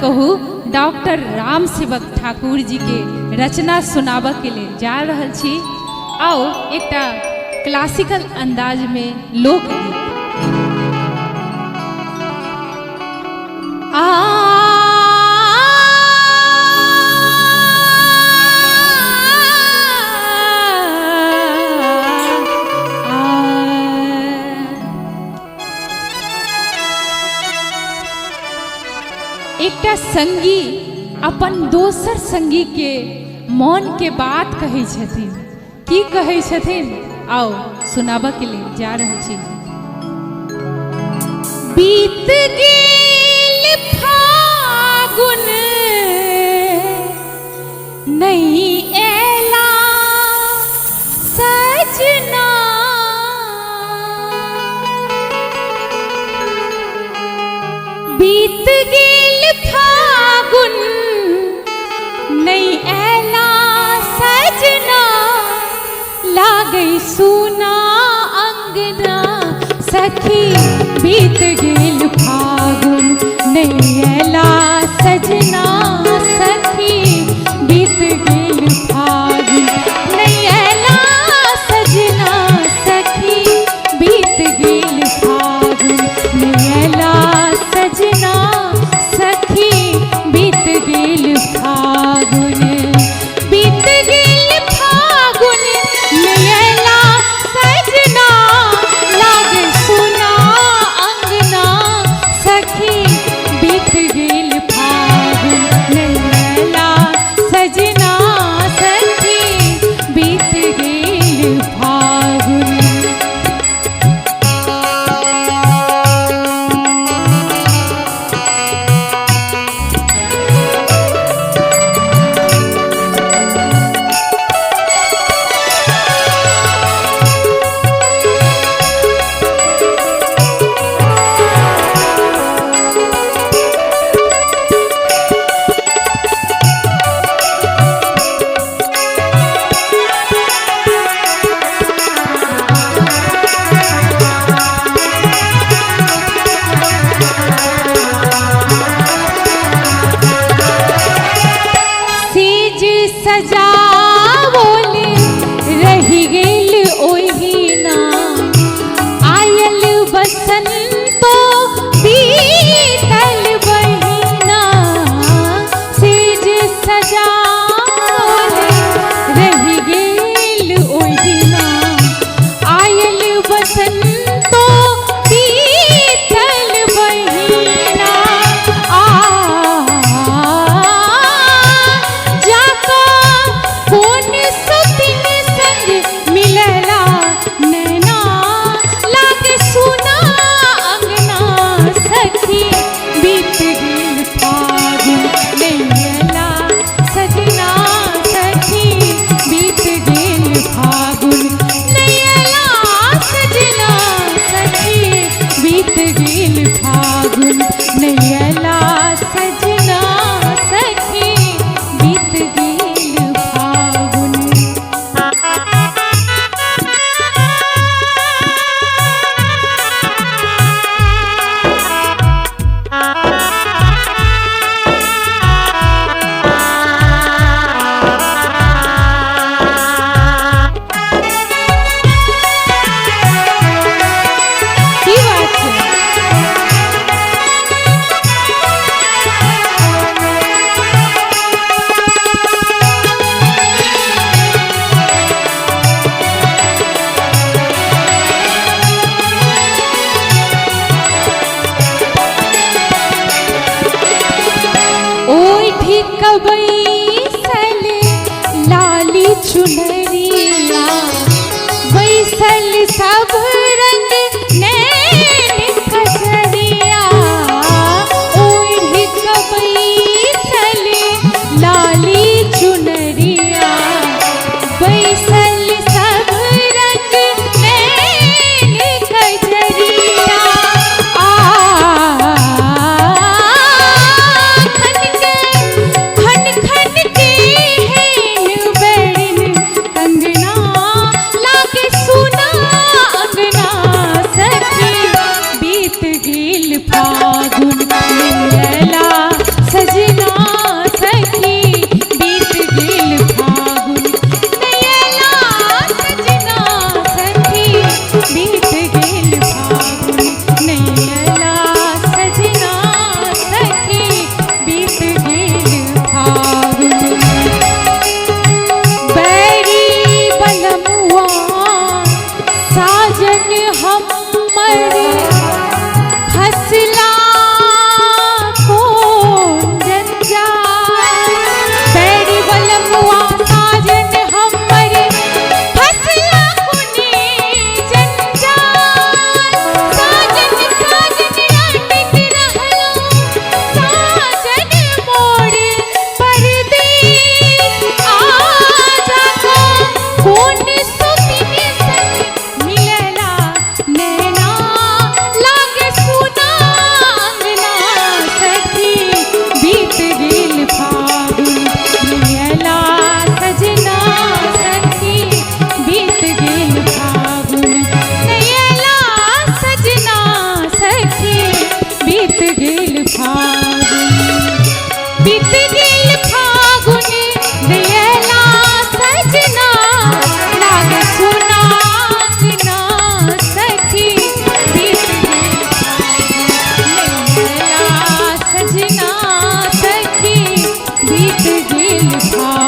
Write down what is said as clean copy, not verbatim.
कहू डॉक्टर राम सेवक ठाकुर जी के रचना सुनाब के लिए जा रहल छी। आओ एकटा क्लासिकल अंदाज में लोकगीत। एकटा संगी अपन दोसर संगी के मन के बात कहे छथिन। की कहे छथिन आओ सुनाब के लिए जा रहे छी। बीत गेल फागुन नहीं एला सजना, बीत गेल फागुन नहीं एला सजना, लागे सुना अंगना सखी बीत गेल फागुन नहीं एला सजना, सखी बीत गेल फागुन नहीं एला सजना, सखी बीत गेल फागुन नहीं एला सजना, सखी बीत गेल फागुन, बीत गेल फागुन नहीं एला सजना, लागे सुना अंगना सखी बीत गेल फागुन नहीं एला सजना, सखी बीत गेल फागुन। सजावोले रही गेल ओहिना, आयल बसंतो बीतल बहिना, सेज सजावोले रही गेल ओहिना, आयल बसंतो बीतल बहिना, कौन सतिन संग मिलला नैना, लागे सुना अंगना सखी बीत गेल फागुन नहीं एला सजना, सखी बीत गेल फागुन नहीं एला सजना, सखी बीत गेल फागुन नहीं एला सजना, सखी बीत गेल फागुन। की बात है? ओई ठीक बैसल लाली चुनरिया, बैसल सब रंग नैन कजरिया, ओई ठीक बैसल लाली चुनरिया, बैसल सब रंग नैन कजरिया, खन खन के हेन बैरिन कंगना, लागे सुना अंगना बीत गेल फागुन दियला सजना लाग सुना अंगना सखी बीत गेल फागुन दियला सजना सखी बीत गेल फागुन